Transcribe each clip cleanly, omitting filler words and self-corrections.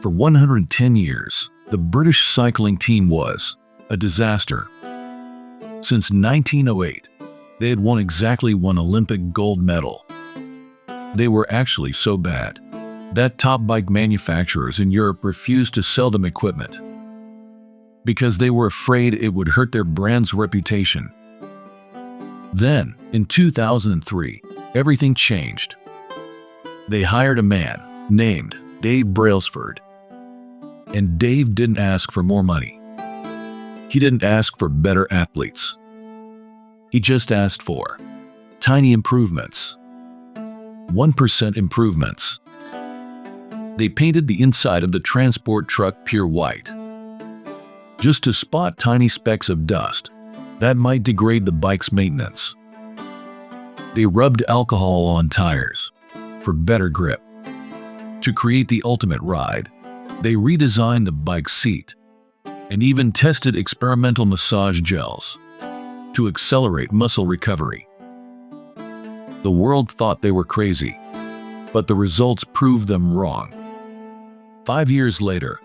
For 110 years, the British cycling team was a disaster. Since 1908, they had won exactly one Olympic gold medal. They were actually so bad that top bike manufacturers in Europe refused to sell them equipment because they were afraid it would hurt their brand's reputation. Then, in 2003, everything changed. They hired a man named Dave Brailsford. And Dave didn't ask for more money. He didn't ask for better athletes. He just asked for tiny improvements. 1% improvements. They painted the inside of the transport truck pure white, just to spot tiny specks of dust that might degrade the bike's maintenance. They rubbed alcohol on tires for better grip. To create the ultimate ride, they redesigned the bike seat and even tested experimental massage gels to accelerate muscle recovery. The world thought they were crazy, but the results proved them wrong. 5 years later,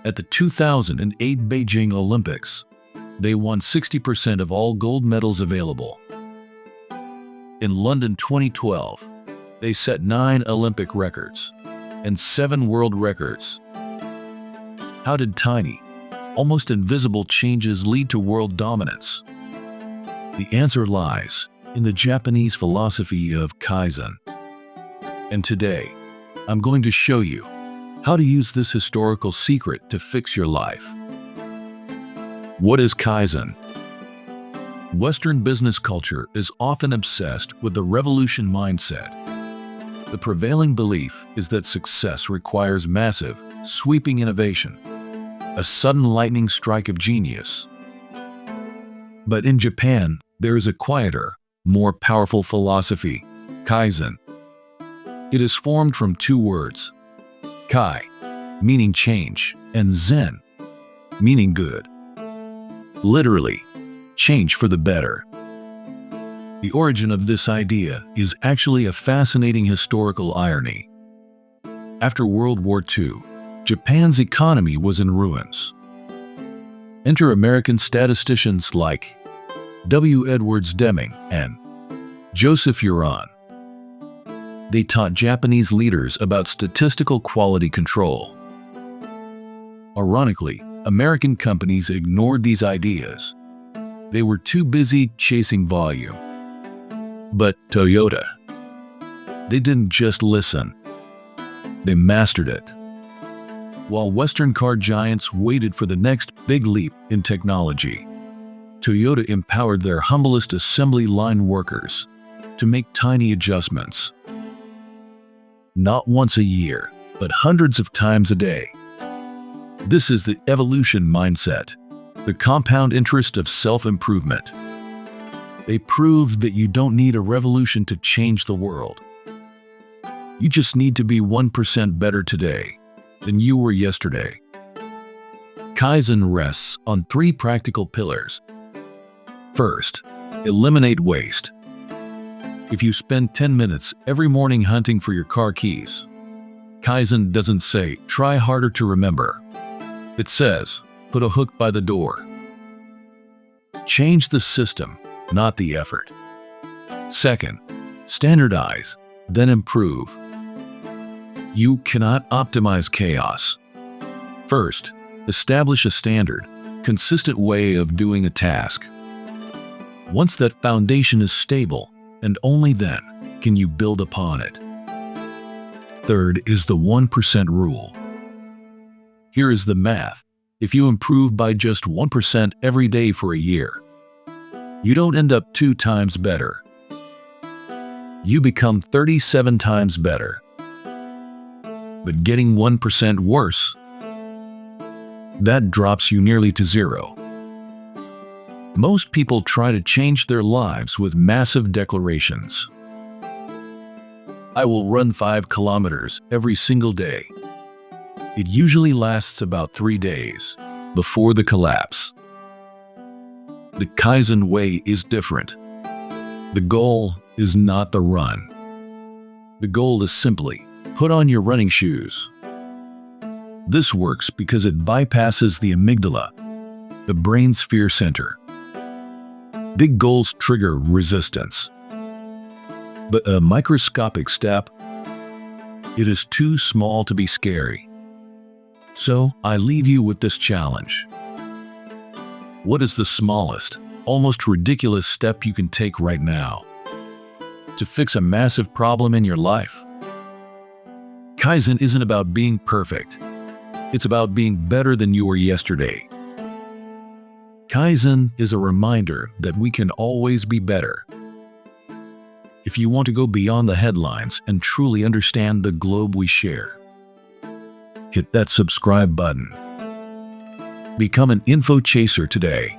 at the 2008 Beijing Olympics, they won 60% of all gold medals available. In London 2012, they set 9 Olympic records and 7 world records. How did tiny, almost invisible changes lead to world dominance? The answer lies in the Japanese philosophy of Kaizen. And today, I'm going to show you how to use this historical secret to fix your life. What is Kaizen? Western business culture is often obsessed with the revolution mindset. The prevailing belief is that success requires massive, sweeping innovation, a sudden lightning strike of genius. But in Japan, there is a quieter, more powerful philosophy, Kaizen. It is formed from 2 words, Kai, meaning change, and Zen, meaning good. Literally, change for the better. The origin of this idea is actually a fascinating historical irony. After World War II, Japan's economy was in ruins. Enter American statisticians like W. Edwards Deming and Joseph Huron. They taught Japanese leaders about statistical quality control. Ironically, American companies ignored these ideas. They were too busy chasing volume. But Toyota, they didn't just listen. They mastered it. While Western car giants waited for the next big leap in technology, Toyota empowered their humblest assembly line workers to make tiny adjustments. Not once a year, but hundreds of times a day. This is the evolution mindset, the compound interest of self-improvement. They proved that you don't need a revolution to change the world. You just need to be 1% better today than you were yesterday. Kaizen rests on 3 practical pillars. First, eliminate waste. If you spend 10 minutes every morning hunting for your car keys, Kaizen doesn't say, try harder to remember. It says, put a hook by the door. Change the system, not the effort. Second, standardize, then improve. You cannot optimize chaos. First, establish a standard, consistent way of doing a task. Once that foundation is stable, and only then can you build upon it. Third is the 1% rule. Here is the math. If you improve by just 1% every day for a year, you don't end up 2 times better. You become 37 times better. But getting 1% worse, that drops you nearly to 0. Most people try to change their lives with massive declarations. I will run 5 kilometers every single day. It usually lasts about 3 days before the collapse. The Kaizen way is different. The goal is not the run. The goal is simply put on your running shoes. This works because it bypasses the amygdala, the brain's fear center. Big goals trigger resistance. But a microscopic step, it is too small to be scary. So, I leave you with this challenge. What is the smallest, almost ridiculous step you can take right now to fix a massive problem in your life? Kaizen isn't about being perfect. It's about being better than you were yesterday. Kaizen is a reminder that we can always be better. If you want to go beyond the headlines and truly understand the globe we share, hit that subscribe button. Become an info chaser today.